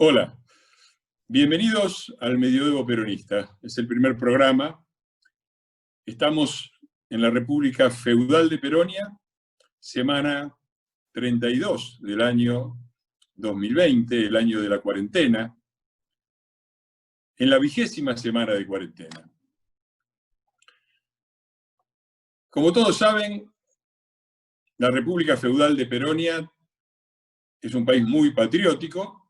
Hola, bienvenidos al Medioevo Peronista. Es el primer programa. Estamos en la República Feudal de Peronia, semana 32 del año 2020, el año de la cuarentena, en la 20ª semana de cuarentena. Como todos saben, la República Feudal de Peronia es un país muy patriótico,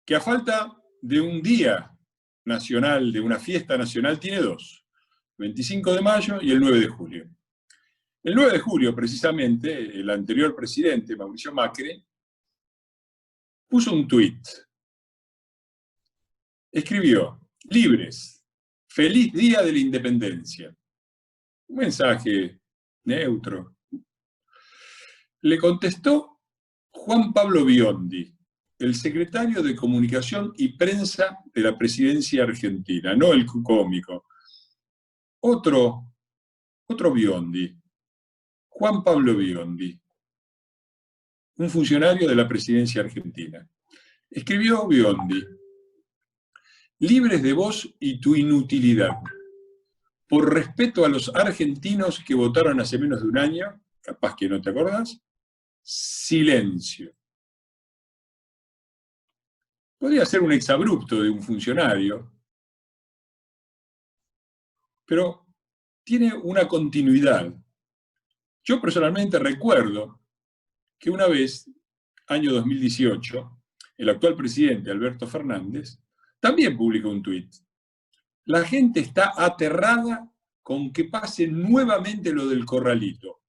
que a falta de un día nacional, de una fiesta nacional, tiene dos: 25 de mayo y el 9 de julio. El 9 de julio, precisamente, el anterior presidente, Mauricio Macri, puso un tuit. Escribió: libres, feliz día de la independencia. Un mensaje neutro. Le contestó Juan Pablo Biondi, el secretario de Comunicación y Prensa de la presidencia argentina, no el cómico. Otro Biondi, Juan Pablo Biondi, un funcionario de la presidencia argentina. Escribió Biondi: libres de vos y tu inutilidad. Por respeto a los argentinos que votaron hace menos de un año, capaz que no te acordás, silencio. Podría ser un exabrupto de un funcionario, pero tiene una continuidad. Yo personalmente recuerdo que una vez, año 2018, el actual presidente, Alberto Fernández, también publicó un tuit. La gente está aterrada con que pase nuevamente lo del corralito.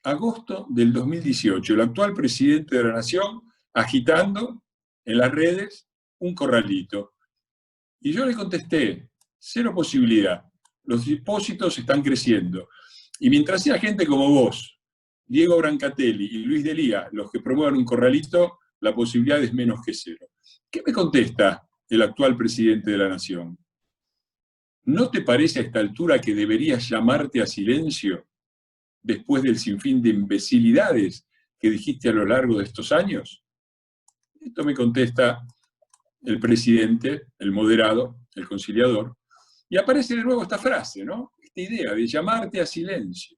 Agosto del 2018, el actual presidente de la Nación agitando en las redes un corralito. Y yo le contesté: cero posibilidad. Los depósitos están creciendo. Y mientras sea gente como vos, Diego Brancatelli y Luis Delía, los que promuevan un corralito, la posibilidad es menos que cero. ¿Qué me contesta el actual presidente de la Nación? ¿No te parece a esta altura que deberías llamarte a silencio después del sinfín de imbecilidades que dijiste a lo largo de estos años? Esto me contesta el presidente, el moderado, el conciliador, y aparece de nuevo esta frase, ¿no? Esta idea de llamarte a silencio,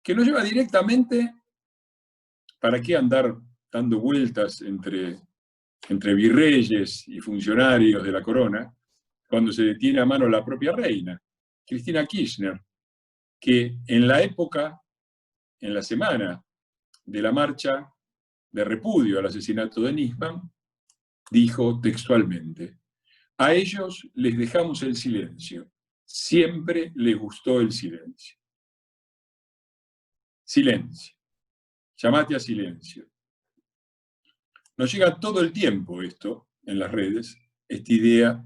que nos lleva directamente: ¿para qué andar dando vueltas entre virreyes y funcionarios de la corona cuando se detiene a mano la propia reina, Cristina Kirchner, que en la época, en la semana de la marcha de repudio al asesinato de Nisman, dijo textualmente: a ellos les dejamos el silencio, siempre les gustó el silencio. Silencio, llamate a silencio. Nos llega todo el tiempo esto en las redes, esta idea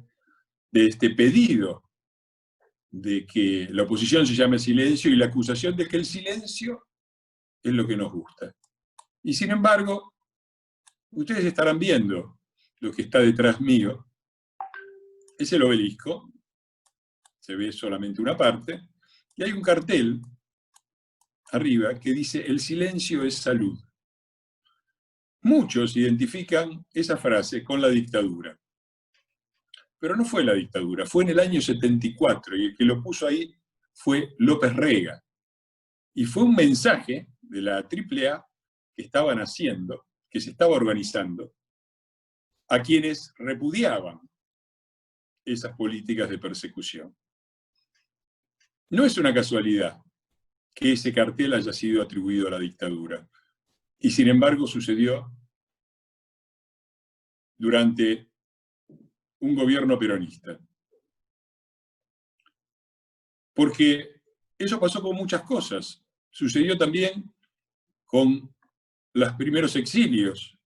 de este pedido de que la oposición se llame silencio y la acusación de que el silencio es lo que nos gusta. Y sin embargo, ustedes estarán viendo lo que está detrás mío. Es el obelisco, se ve solamente una parte, y hay un cartel arriba que dice: el silencio es salud. Muchos identifican esa frase con la dictadura. Pero no fue la dictadura, fue en el año 74, y el que lo puso ahí fue López Rega. Y fue un mensaje de la AAA que estaban haciendo, que se estaba organizando, a quienes repudiaban esas políticas de persecución. No es una casualidad que ese cartel haya sido atribuido a la dictadura. Y sin embargo sucedió durante un gobierno peronista. Porque eso pasó con muchas cosas. Sucedió también con los primeros exilios,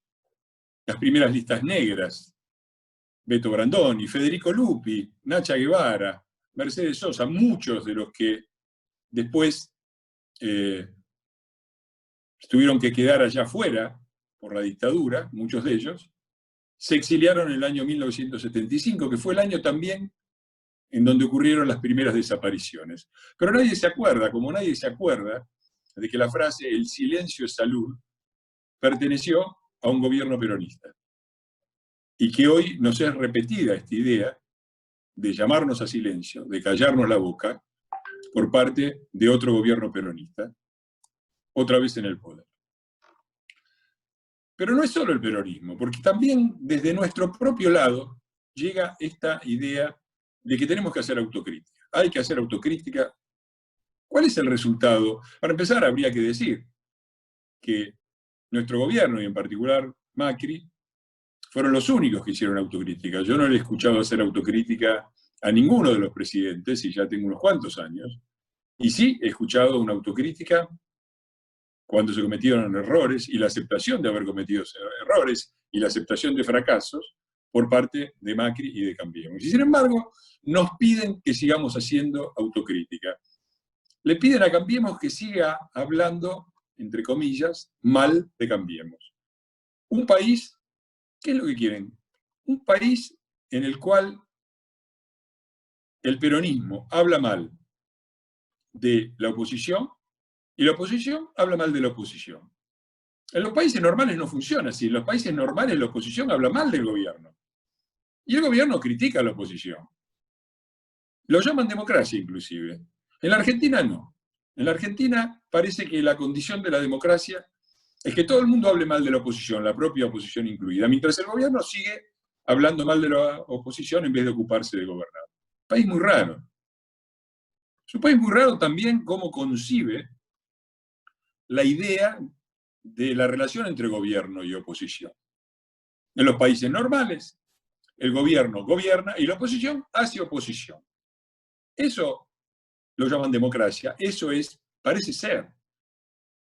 las primeras listas negras, Beto Brandoni, Federico Lupi, Nacha Guevara, Mercedes Sosa, muchos de los que después tuvieron que quedar allá afuera por la dictadura, muchos de ellos, se exiliaron en el año 1975, que fue el año también en donde ocurrieron las primeras desapariciones. Pero nadie se acuerda, como nadie se acuerda, de que la frase "el silencio es salud" perteneció a un gobierno peronista. Y que hoy nos es repetida esta idea de llamarnos a silencio, de callarnos la boca, por parte de otro gobierno peronista, otra vez en el poder. Pero no es solo el peronismo, porque también desde nuestro propio lado llega esta idea de que tenemos que hacer autocrítica. Hay que hacer autocrítica. ¿Cuál es el resultado? Para empezar, habría que decir que nuestro gobierno, y en particular Macri, fueron los únicos que hicieron autocrítica. Yo no le he escuchado hacer autocrítica a ninguno de los presidentes, y ya tengo unos cuantos años, y sí he escuchado una autocrítica cuando se cometieron errores y la aceptación de haber cometido errores y la aceptación de fracasos por parte de Macri y de Cambiemos. Y sin embargo, nos piden que sigamos haciendo autocrítica. Le piden a Cambiemos que siga hablando, entre comillas, mal de Cambiemos. Un país, ¿qué es lo que quieren? Un país en el cual el peronismo habla mal de la oposición y la oposición habla mal de la oposición. En los países normales no funciona así. En los países normales la oposición habla mal del gobierno. Y el gobierno critica a la oposición. Lo llaman democracia, inclusive. En la Argentina no. En la Argentina parece que la condición de la democracia es que todo el mundo hable mal de la oposición, la propia oposición incluida, mientras el gobierno sigue hablando mal de la oposición en vez de ocuparse de gobernar. Un país muy raro. Es un país muy raro también cómo concibe la idea de la relación entre gobierno y oposición. En los países normales, el gobierno gobierna y la oposición hace oposición. Eso lo llaman democracia, eso parece ser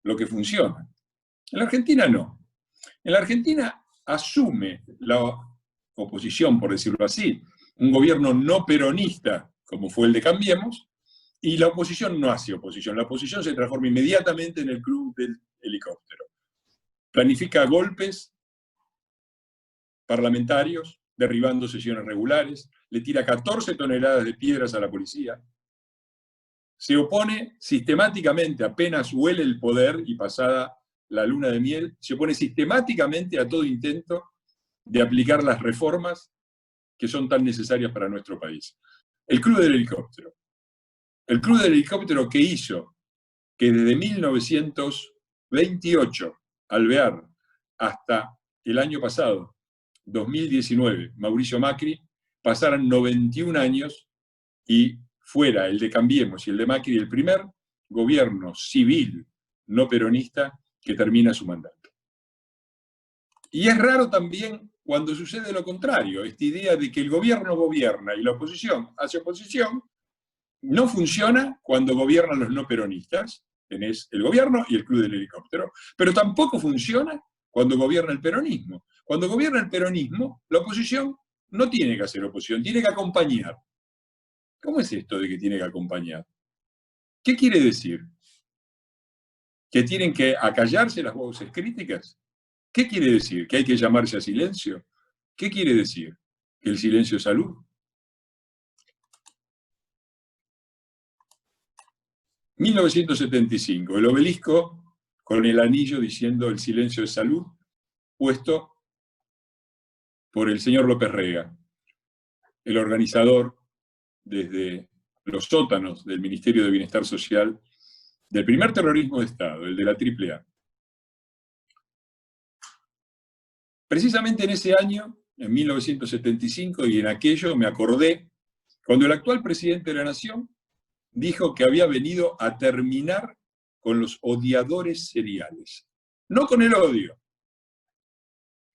lo que funciona. En la Argentina no. En la Argentina asume la oposición, por decirlo así, un gobierno no peronista, como fue el de Cambiemos, y la oposición no hace oposición. La oposición se transforma inmediatamente en el club del helicóptero. Planifica golpes parlamentarios, derribando sesiones regulares, le tira 14 toneladas de piedras a la policía, se opone sistemáticamente, apenas huele el poder y pasada la luna de miel, se opone sistemáticamente a todo intento de aplicar las reformas que son tan necesarias para nuestro país. El Club del Helicóptero. El Club del Helicóptero que hizo que desde 1928, Alvear, hasta el año pasado, 2019, Mauricio Macri, pasaran 91 años y fuera el de Cambiemos y el de Macri el primer gobierno civil no peronista que termina su mandato. Y es raro también cuando sucede lo contrario, esta idea de que el gobierno gobierna y la oposición hace oposición, no funciona cuando gobiernan los no peronistas, tenés el gobierno y el Club del Helicóptero, pero tampoco funciona cuando gobierna el peronismo. Cuando gobierna el peronismo, la oposición no tiene que hacer oposición, tiene que acompañar. ¿Cómo es esto de que tiene que acompañar? ¿Qué quiere decir? ¿Que tienen que acallarse las voces críticas? ¿Qué quiere decir? ¿Que hay que llamarse a silencio? ¿Qué quiere decir? ¿Que el silencio es salud? 1975, el obelisco con el anillo diciendo el silencio es salud, puesto por el señor López Rega, el organizador desde los sótanos del Ministerio de Bienestar Social del primer terrorismo de Estado, el de la AAA. Precisamente en ese año, en 1975, y en aquello me acordé, cuando el actual presidente de la Nación dijo que había venido a terminar con los odiadores seriales. No con el odio,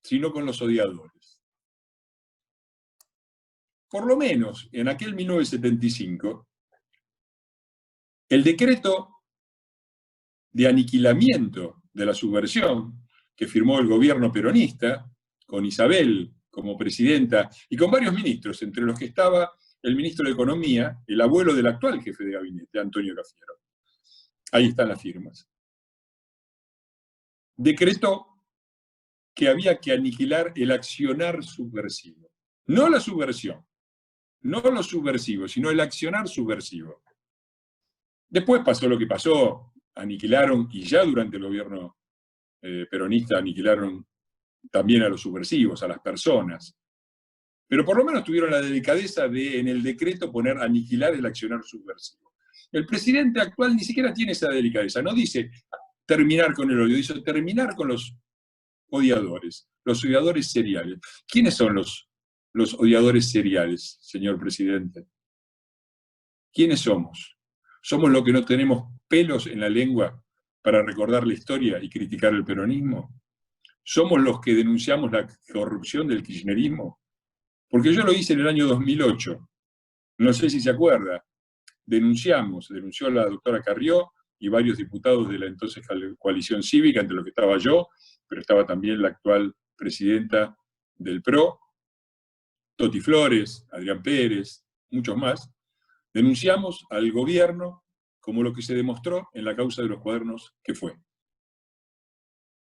sino con los odiadores. Por lo menos, en aquel 1975, el decreto de aniquilamiento de la subversión que firmó el gobierno peronista, con Isabel como presidenta y con varios ministros, entre los que estaba el ministro de Economía, el abuelo del actual jefe de gabinete, Antonio Cafiero. Ahí están las firmas. Decretó que había que aniquilar el accionar subversivo. No la subversión, no lo subversivo, sino el accionar subversivo. Después pasó lo que pasó, aniquilaron, y ya durante el gobierno peronista aniquilaron también a los subversivos, a las personas. Pero por lo menos tuvieron la delicadeza de, en el decreto, poner aniquilar el accionar subversivo. El presidente actual ni siquiera tiene esa delicadeza, no dice terminar con el odio, dice terminar con los odiadores seriales. ¿Quiénes son los odiadores seriales, señor presidente? ¿Quiénes somos? ¿Somos los que no tenemos pelos en la lengua para recordar la historia y criticar el peronismo? ¿Somos los que denunciamos la corrupción del kirchnerismo? Porque yo lo hice en el año 2008. No sé si se acuerda. Denunció la doctora Carrió y varios diputados de la entonces coalición cívica, entre los que estaba yo, pero estaba también la actual presidenta del PRO, Toti Flores, Adrián Pérez, muchos más. Denunciamos al gobierno como lo que se demostró en la causa de los cuadernos, que fue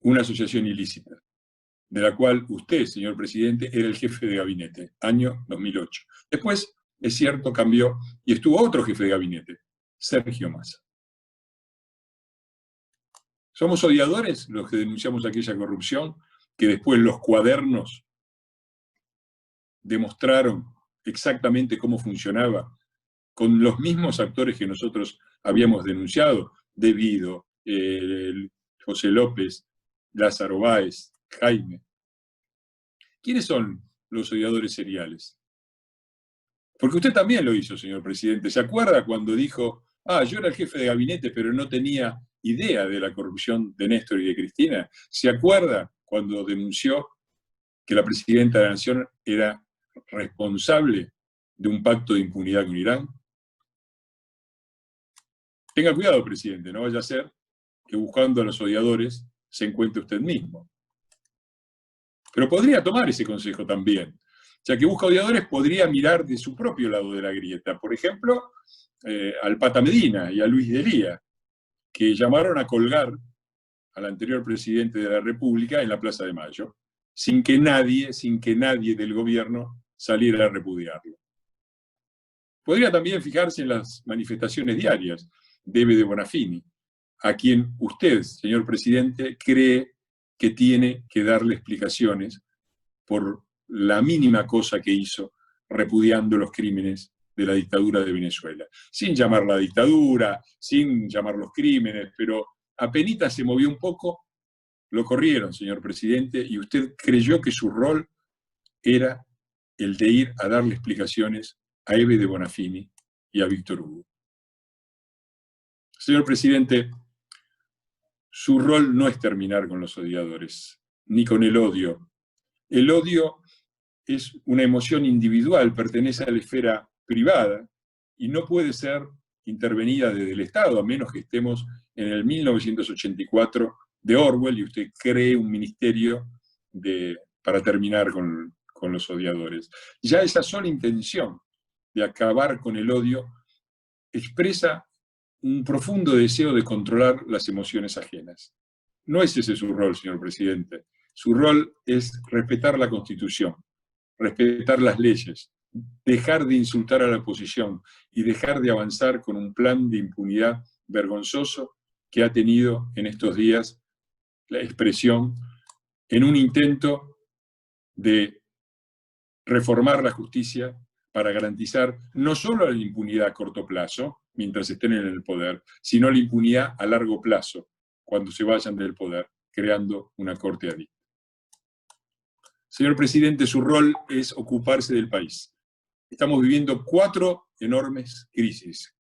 una asociación ilícita, de la cual usted, señor presidente, era el jefe de gabinete, año 2008. Después, es cierto, cambió y estuvo otro jefe de gabinete, Sergio Massa. ¿Somos odiadores los que denunciamos aquella corrupción que después los cuadernos demostraron exactamente cómo funcionaba con los mismos actores que nosotros habíamos denunciado? De Vido, José López, Lázaro Báez, Jaime. ¿Quiénes son los odiadores seriales? Porque usted también lo hizo, señor presidente. ¿Se acuerda cuando dijo, yo era el jefe de gabinete, pero no tenía idea de la corrupción de Néstor y de Cristina? ¿Se acuerda cuando denunció que la presidenta de la Nación era responsable de un pacto de impunidad con Irán? Tenga cuidado, presidente, no vaya a ser que buscando a los odiadores se encuentre usted mismo. Pero podría tomar ese consejo también. Ya que busca odiadores, podría mirar de su propio lado de la grieta. Por ejemplo, al Pata Medina y a Luis Delía, que llamaron a colgar al anterior presidente de la República en la Plaza de Mayo, sin que nadie del gobierno saliera a repudiarlo. Podría también fijarse en las manifestaciones diarias de Ebe de Bonafini, a quien usted, señor presidente, cree que tiene que darle explicaciones por la mínima cosa que hizo repudiando los crímenes de la dictadura de Venezuela. Sin llamarla dictadura, sin llamar los crímenes, pero apenas se movió un poco, lo corrieron, señor presidente, y usted creyó que su rol era el de ir a darle explicaciones a Ebe de Bonafini y a Víctor Hugo. Señor presidente, su rol no es terminar con los odiadores, ni con el odio. El odio es una emoción individual, pertenece a la esfera privada y no puede ser intervenida desde el Estado, a menos que estemos en el 1984 de Orwell y usted cree un ministerio para terminar con los odiadores. Ya esa sola intención de acabar con el odio expresa un profundo deseo de controlar las emociones ajenas. No es ese su rol, señor presidente. Su rol es respetar la Constitución, respetar las leyes, dejar de insultar a la oposición y dejar de avanzar con un plan de impunidad vergonzoso que ha tenido en estos días la expresión en un intento de reformar la justicia para garantizar no solo la impunidad a corto plazo, mientras estén en el poder, sino la impunidad a largo plazo, cuando se vayan del poder, creando una corte adicta. Señor presidente, su rol es ocuparse del país. Estamos viviendo 4 enormes crisis,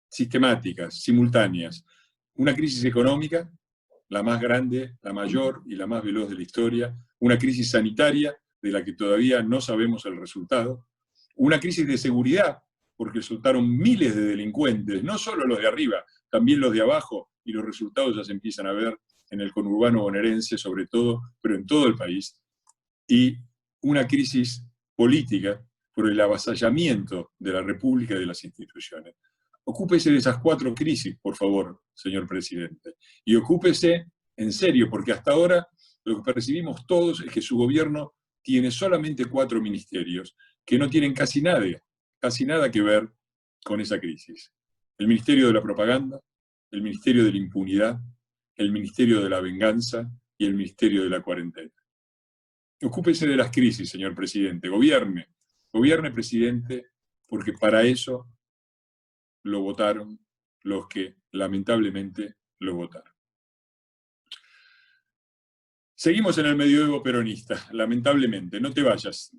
sistemáticas, simultáneas. Una crisis económica, la más grande, la mayor y la más veloz de la historia. Una crisis sanitaria, de la que todavía no sabemos el resultado. Una crisis de seguridad, porque soltaron miles de delincuentes, no solo los de arriba, también los de abajo, y los resultados ya se empiezan a ver en el conurbano bonaerense sobre todo, pero en todo el país. Y una crisis política por el avasallamiento de la República y de las instituciones. Ocúpese de esas 4 crisis, por favor, señor presidente. Y ocúpese en serio, porque hasta ahora lo que percibimos todos es que su gobierno tiene solamente 4 ministerios, que no tienen casi nada que ver con esa crisis. El Ministerio de la Propaganda, el Ministerio de la Impunidad, el Ministerio de la Venganza y el Ministerio de la Cuarentena. Ocúpese de las crisis, señor presidente. Gobierne. Gobierne, presidente, porque para eso lo votaron los que lamentablemente lo votaron. Seguimos en el medioevo peronista, lamentablemente. No te vayas.